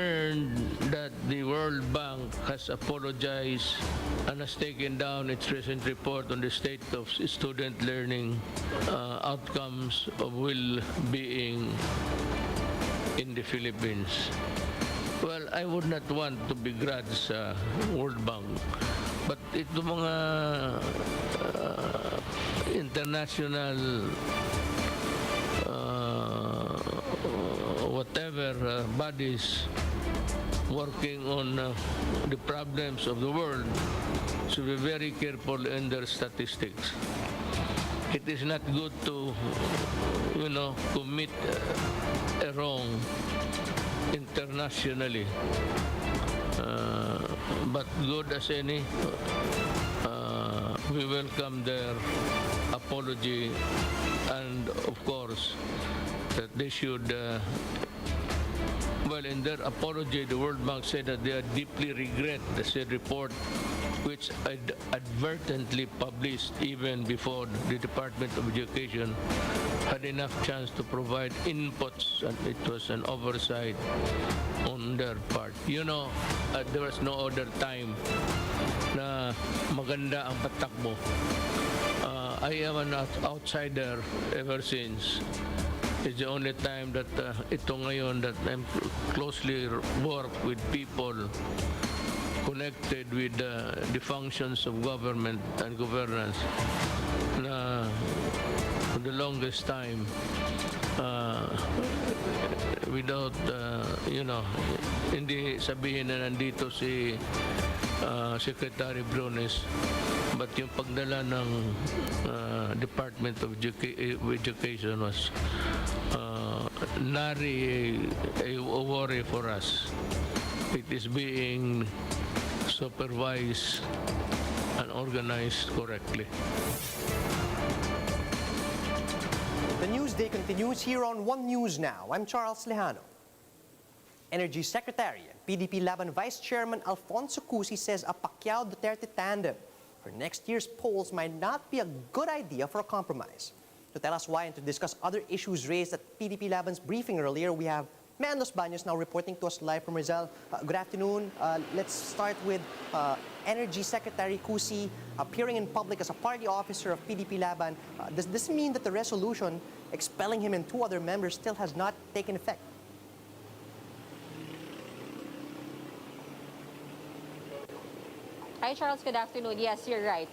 learned that the World Bank has apologized and has taken down its recent report on the state of student learning outcomes of well-being in the Philippines. Well, I would not want to begrudge sa World Bank, but ito mga international bodies working on the problems of the world should be very careful in their statistics. It is not good to, commit a wrong internationally. But good as any, we welcome their apology, and of course that they should in their apology, the World Bank said that they deeply regret the said report, which advertently published even before the Department of Education had enough chance to provide inputs, and it was an oversight on their part. There was no other time na maganda ang patakbo. I am an outsider ever since. It's the only time that ito ngayon that I'm closely work with people connected with the functions of government and governance na for the longest time without, hindi sabihin na nandito si Secretary Briones, but yung pagdala ng Department of Education was nary a worry for us. It is being supervised and organized correctly. The news day continues here on One News Now. I'm Charles Lejano. Energy Secretary and PDP Laban Vice Chairman Alfonso Cusi says a Pacquiao-Duterte tandem for next year's polls might not be a good idea for a compromise. To tell us why and to discuss other issues raised at PDP Laban's briefing earlier, we have Mean Los Baños now reporting to us live from Rizal. Good afternoon. Let's start with Energy Secretary Cusi appearing in public as a party officer of PDP Laban. Does this mean that the resolution expelling him and two other members still has not taken effect? Hi, Charles. Good afternoon. Yes, you're right.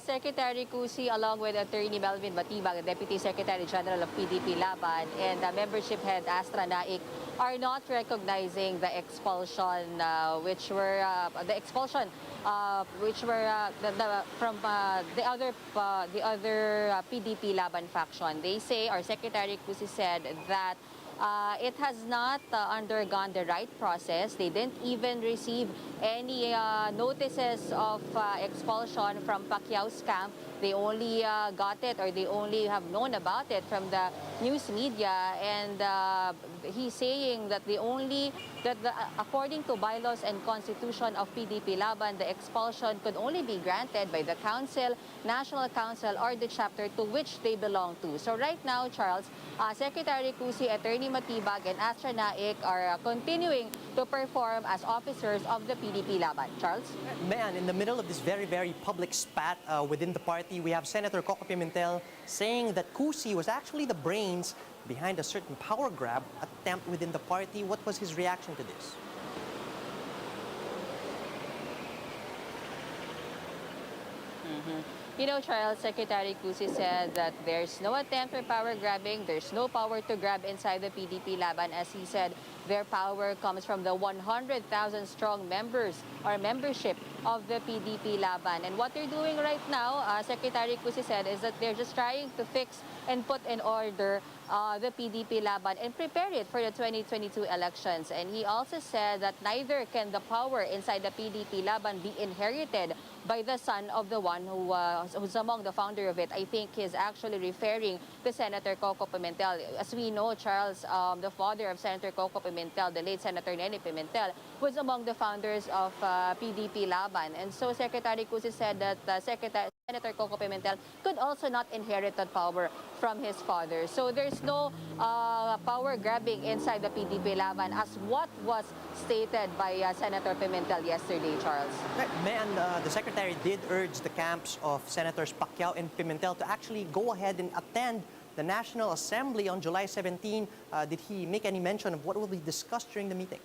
Secretary Cusi, along with Attorney Melvin Batibag, Deputy Secretary General of PDP Laban, and membership head Astra Naik, are not recognizing the expulsion, which were from the other PDP Laban faction. They say, or Secretary Cusi said that it has not undergone the right process. They didn't even receive any notices of expulsion from Pacquiao's camp. They only got it, or they only have known about it from the news media. And he's saying that according to bylaws and constitution of PDP Laban, the expulsion could only be granted by the council, national council, or the chapter to which they belong to. So right now, Charles, Secretary Cusi, Attorney Matibag, and Astra Naik are continuing to perform as officers of the PDP Laban. Charles? Man, in the middle of this very, very public spat within the party, we have Senator Coco Pimentel saying that Cusi was actually the brains behind a certain power grab attempt within the party. What was his reaction to this? Charles, Secretary Cusi said that there's no attempt for power grabbing, there's no power to grab inside the PDP Laban. As he said, their power comes from the 100,000 strong members or membership of the PDP Laban. And what they're doing right now, Secretary Cusi said, is that they're just trying to fix and put in order the PDP Laban and prepare it for the 2022 elections. And he also said that neither can the power inside the PDP Laban be inherited by the son of the one who's among the founder of it. I think he's actually referring to Senator Coco Pimentel. As we know, Charles, the father of Senator Coco Pimentel, the late Senator Nene Pimentel, was among the founders of PDP Laban. And so Secretary Cusi said that Secretary Senator Coco Pimentel could also not inherit that power from his father. So there's no power grabbing inside the PDP Laban as what was stated by Senator Pimentel yesterday, Charles. Right. And the secretary did urge the camps of Senators Pacquiao and Pimentel to actually go ahead and attend the National Assembly on July 17. Did he make any mention of what will be discussed during the meeting?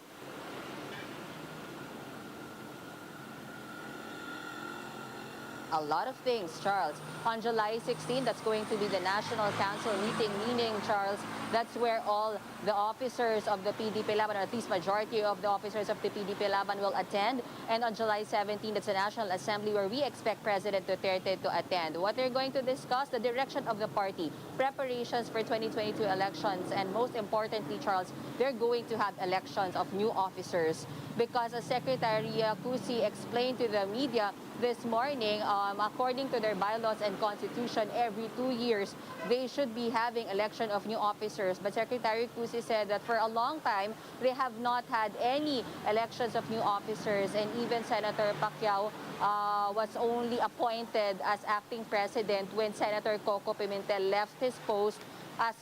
A lot of things, Charles. On July 16, that's going to be the National Council meeting, meaning, Charles, that's where all the officers of the PDP Laban, or at least majority of the officers of the PDP Laban will attend. And on July 17, that's the National Assembly where we expect President Duterte to attend. What they're going to discuss, the direction of the party, preparations for 2022 elections, and most importantly, Charles, they're going to have elections of new officers. Because as Secretary Cusi explained to the media this morning, according to their bylaws and constitution, every 2 years, they should be having election of new officers. But Secretary Cusi said that for a long time, they have not had any elections of new officers. And even Senator Pacquiao was only appointed as acting president when Senator Coco Pimentel left his post as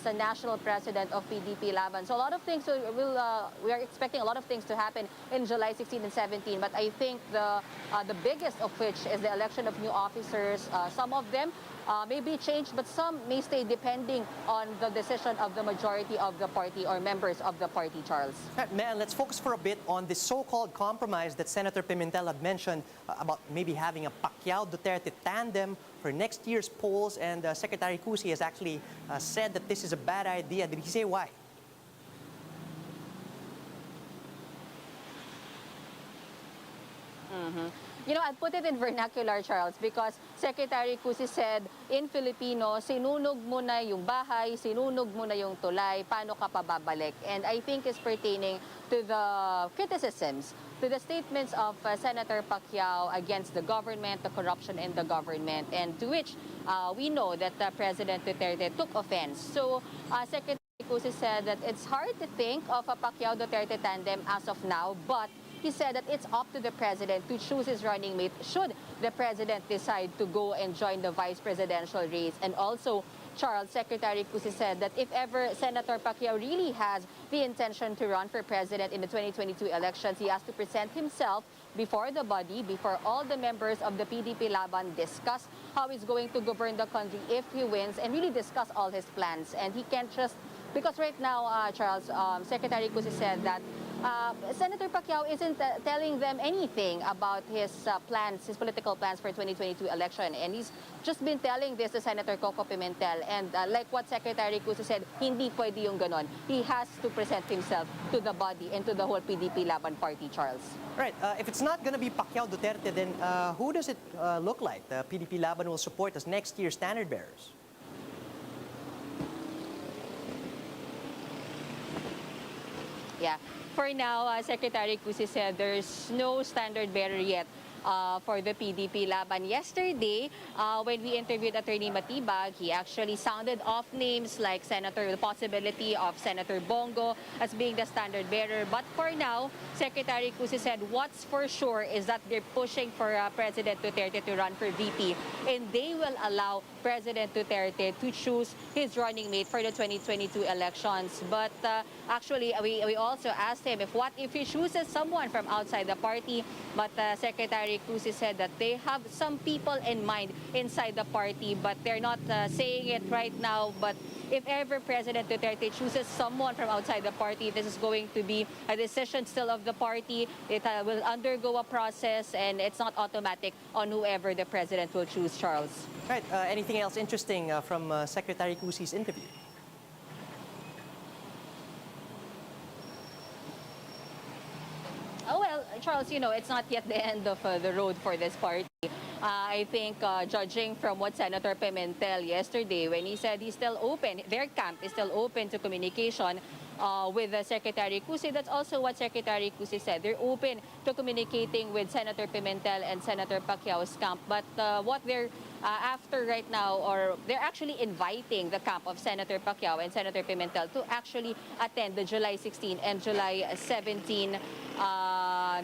a national president of PDP Laban. So a lot of things we are expecting a lot of things to happen in July 16 and 17. But I think the biggest of which is the election of new officers. Some of them may be changed, but some may stay depending on the decision of the majority of the party or members of the party, Charles. Man, let's focus for a bit on this so-called compromise that Senator Pimentel had mentioned about maybe having a Pacquiao-Duterte tandem for next year's polls. And Secretary Cusi has actually said that this is a bad idea. Did he say why? You know, I'll put it in vernacular, Charles, because Secretary Cusi said, in Filipino, sinunog mo na yung bahay, sinunog mo na yung tulay, paano ka pa babalik? And I think it's pertaining to the criticisms, to the statements of Senator Pacquiao against the government, the corruption in the government, and to which we know that President Duterte took offense. So, Secretary Cusi said that it's hard to think of a Pacquiao-Duterte tandem as of now, but he said that it's up to the president to choose his running mate should the president decide to go and join the vice presidential race. And also, Charles, Secretary Cusi said that if ever Senator Pacquiao really has the intention to run for president in the 2022 elections, he has to present himself before the body, before all the members of the PDP Laban, discuss how he's going to govern the country if he wins, and really discuss all his plans. And he can't just, because right now, Charles, Secretary Cusi said that Senator Pacquiao isn't telling them anything about his plans, his political plans for 2022 election. And he's just been telling this to Senator Coco Pimentel. And like what Secretary Cusi said, hindi pwede yung ganon. He has to present himself to the body and to the whole PDP Laban party, Charles. Right. If it's not going to be Pacquiao-Duterte, then who does it look like the PDP Laban will support as next year's standard bearers? Yeah. For now, Secretary Cusi said there's no standard bearer yet for the PDP Laban. Yesterday, when we interviewed Attorney Matibag, he actually sounded off names like the possibility of Senator Bongo as being the standard bearer. But for now, Secretary Cusi said what's for sure is that they're pushing for President Duterte to run for VP, and they will allow President Duterte to choose his running mate for the 2022 elections. But actually, we also asked him if he chooses someone from outside the party, but Secretary Cusi said that they have some people in mind inside the party, but they're not saying it right now. But if ever President Duterte chooses someone from outside the party, this is going to be a decision still of the party. It will undergo a process, and it's not automatic on whoever the president will choose, Charles. Right. Anything else interesting from Secretary Cusi's interview? Oh, well, Charles, you know, it's not yet the end of the road for this party. I think judging from what Senator Pimentel yesterday, when he said he's still open, their camp is still open to communication with Secretary Cusi. That's also what Secretary Cusi said. They're open to communicating with Senator Pimentel and Senator Pacquiao's camp. But what they're after right now, or they're actually inviting the camp of Senator Pacquiao and Senator Pimentel to actually attend the July 16 and July 17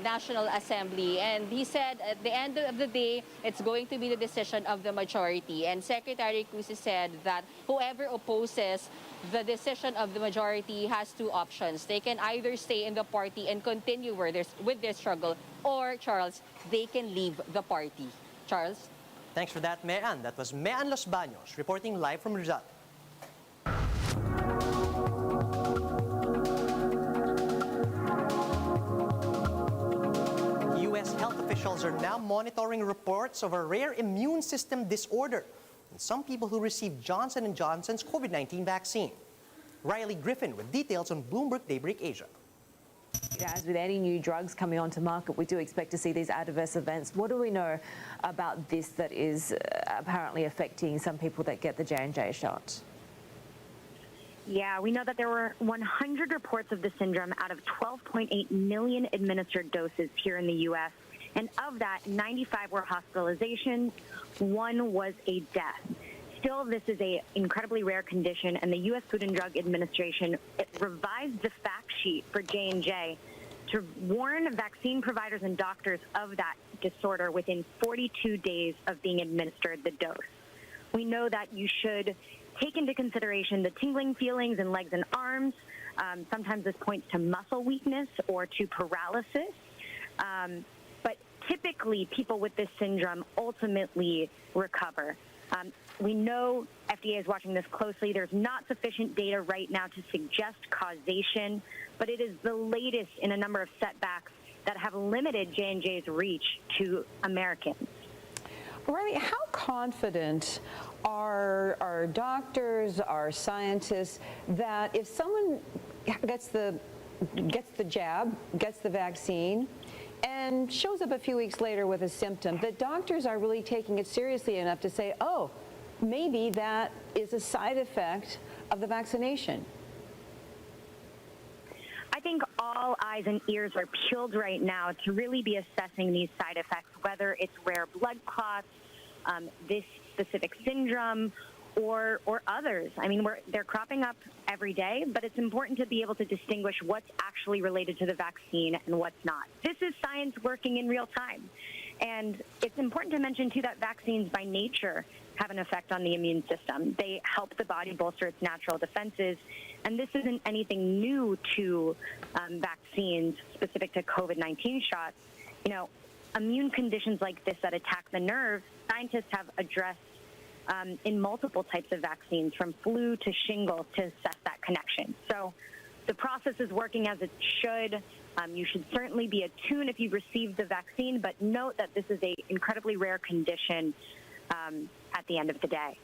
National Assembly. And he said at the end of the day, it's going to be the decision of the majority. And Secretary Cusi said that whoever opposes the decision of the majority has two options. They can either stay in the party and continue with their struggle, or, Charles, they can leave the party. Charles? Thanks for that, Mean. That was Mean Los Baños reporting live from Rizal. U.S. health officials are now monitoring reports of a rare immune system disorder in some people who received Johnson & Johnson's COVID-19 vaccine. Riley Griffin with details on Bloomberg Daybreak Asia. As with any new drugs coming onto market, we do expect to see these adverse events. What do we know about this that is apparently affecting some people that get the J&J shot? Yeah, we know that there were 100 reports of the syndrome out of 12.8 million administered doses here in the U.S. And of that, 95 were hospitalizations, 1 was a death. Still, this is an incredibly rare condition, and the U.S. Food and Drug Administration revised the fact sheet for J&J to warn vaccine providers and doctors of that disorder within 42 days of being administered the dose. We know that you should take into consideration the tingling feelings in legs and arms. Sometimes this points to muscle weakness or to paralysis. But typically, people with this syndrome ultimately recover. We know FDA is watching this closely. There's not sufficient data right now to suggest causation, but it is the latest in a number of setbacks that have limited J&J's reach to Americans. Riley, how confident are our doctors, our scientists, that if someone gets the jab, gets the vaccine, and shows up a few weeks later with a symptom, that doctors are really taking it seriously enough to say, oh, maybe that is a side effect of the vaccination? I think all eyes and ears are peeled right now to really be assessing these side effects, whether it's rare blood clots, this specific syndrome, or others. I mean, they're cropping up every day, but it's important to be able to distinguish what's actually related to the vaccine and what's not. This is science working in real time. And it's important to mention, too, that vaccines by nature have an effect on the immune system. They help the body bolster its natural defenses. And this isn't anything new to vaccines specific to COVID-19 shots. You know, immune conditions like this that attack the nerve, scientists have addressed in multiple types of vaccines, from flu to shingles, to assess that connection. So the process is working as it should. You should certainly be attuned if you've received the vaccine, but note that this is an incredibly rare condition at the end of the day.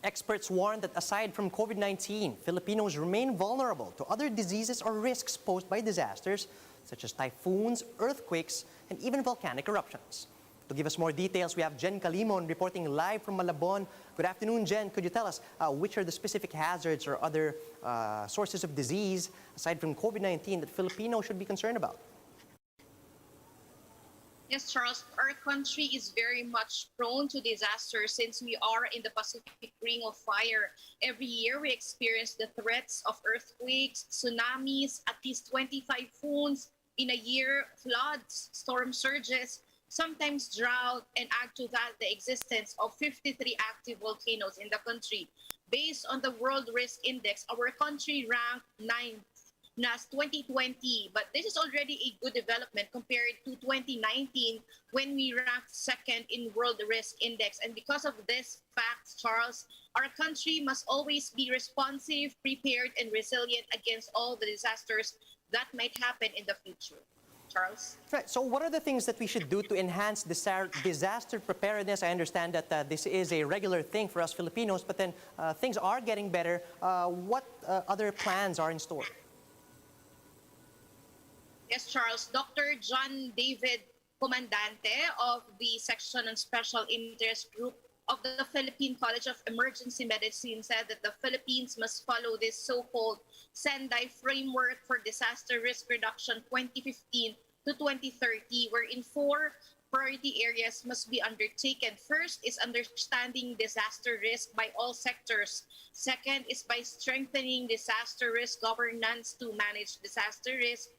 Experts warn that aside from COVID-19, Filipinos remain vulnerable to other diseases or risks posed by disasters such as typhoons, earthquakes, and even volcanic eruptions. To give us more details, we have Jen Calimon reporting live from Malabon. Good afternoon, Jen. Could you tell us which are the specific hazards or other sources of disease, aside from COVID-19, that Filipinos should be concerned about? Yes, Charles, our country is very much prone to disaster since we are in the Pacific Ring of Fire. Every year we experience the threats of earthquakes, tsunamis, at least 25 typhoons in a year, floods, storm surges, sometimes drought, and add to that the existence of 53 active volcanoes in the country. Based on the World Risk Index, our country ranked 9th as 2020, but this is already a good development compared to 2019 when we ranked 2nd in World Risk Index. And because of this fact, Charles, our country must always be responsive, prepared, and resilient against all the disasters that might happen in the future. Charles? Right. So what are the things that we should do to enhance disaster preparedness? I understand that this is a regular thing for us Filipinos, but then things are getting better. What other plans are in store? Yes, Charles. Dr. John David Comandante of the Section on Special Interest Group of the Philippine College of Emergency Medicine said that the Philippines must follow this so-called Sendai Framework for Disaster Risk Reduction 2015 to 2030, wherein 4 priority areas must be undertaken. First is understanding disaster risk by all sectors. Second is by strengthening disaster risk governance to manage disaster risk.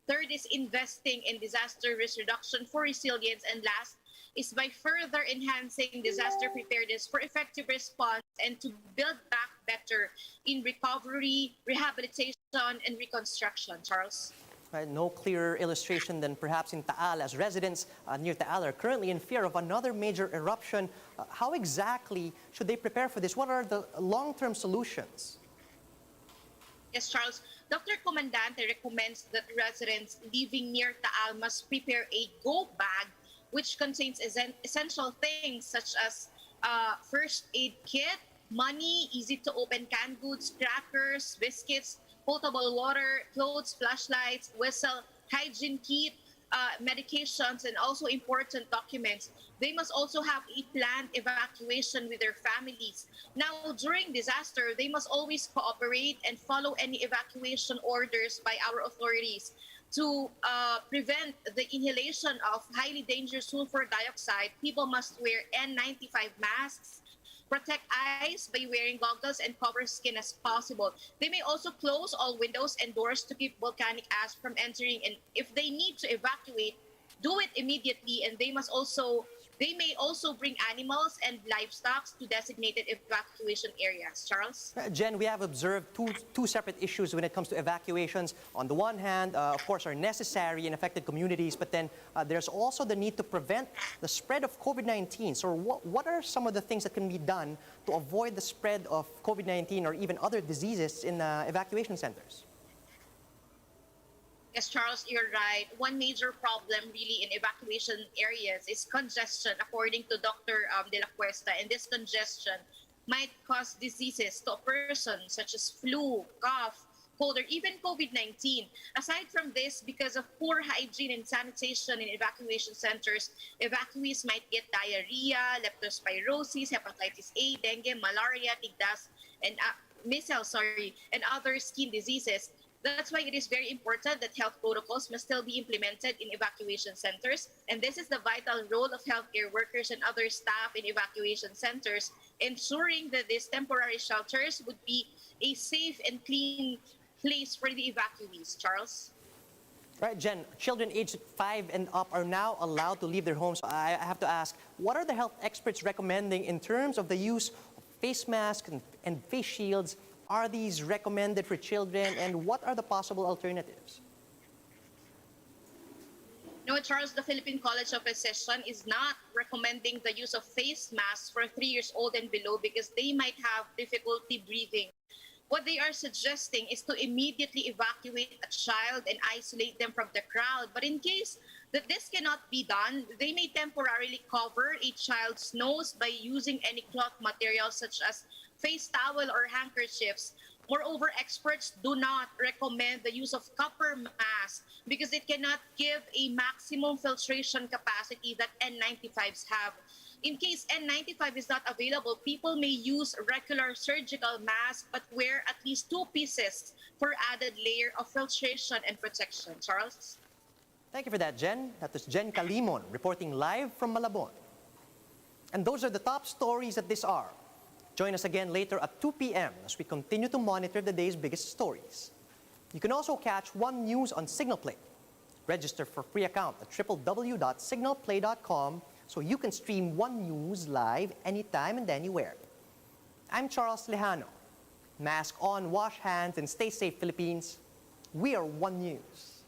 Third is investing in disaster risk reduction for resilience. And last is by further enhancing disaster preparedness for effective response and to build back better in recovery, rehabilitation, and reconstruction. Charles? Right, no clearer illustration than perhaps in Taal, as residents near Taal are currently in fear of another major eruption. How exactly should they prepare for this? What are the long-term solutions? Yes, Charles. Dr. Comandante recommends that residents living near Taal must prepare a go bag which contains essential things such as first aid kit, money, easy-to-open canned goods, crackers, biscuits, potable water, clothes, flashlights, whistle, hygiene kit, medications, and also important documents. They must also have a planned evacuation with their families. Now, during disaster, they must always cooperate and follow any evacuation orders by our authorities to prevent the inhalation of highly dangerous sulfur dioxide. People must wear N95 masks, protect eyes by wearing goggles, and cover skin as possible. They may also close all windows and doors to keep volcanic ash from entering. And if they need to evacuate, do it immediately. And they may also bring animals and livestock to designated evacuation areas. Charles? Jen, we have observed two separate issues when it comes to evacuations. On the one hand, of course, are necessary in affected communities, but then there's also the need to prevent the spread of COVID-19. So what are some of the things that can be done to avoid the spread of COVID-19 or even other diseases in evacuation centers? Yes, Charles, you're right. One major problem really in evacuation areas is congestion, according to Dr. De La Cuesta. And this congestion might cause diseases to a person such as flu, cough, cold, or even COVID-19. Aside from this, because of poor hygiene and sanitation in evacuation centers, evacuees might get diarrhea, leptospirosis, hepatitis A, dengue, malaria, tigdas, and measles, and other skin diseases. That's why it is very important that health protocols must still be implemented in evacuation centers. And this is the vital role of healthcare workers and other staff in evacuation centers, ensuring that these temporary shelters would be a safe and clean place for the evacuees. Charles? Right, Jen, children aged 5 and up are now allowed to leave their homes. I have to ask, what are the health experts recommending in terms of the use of face masks and face shields? Are these recommended for children, and what are the possible alternatives? No, Charles, the Philippine College of Physicians is not recommending the use of face masks for 3 years old and below because they might have difficulty breathing. What they are suggesting is to immediately evacuate a child and isolate them from the crowd. But in case that this cannot be done, they may temporarily cover a child's nose by using any cloth material such as face towel or handkerchiefs. Moreover, experts do not recommend the use of copper mask because it cannot give a maximum filtration capacity that N95s have. In case N95 is not available, people may use regular surgical masks but wear at least 2 pieces for added layer of filtration and protection. Charles? Thank you for that, Jen. That was Jen Calimon reporting live from Malabon. And those are the top stories at this hour. Join us again later at 2 p.m. as we continue to monitor the day's biggest stories. You can also catch One News on Signal Play. Register for free account at www.signalplay.com so you can stream One News live anytime and anywhere. I'm Charles Lejano. Mask on, wash hands, and stay safe, Philippines. We are One News.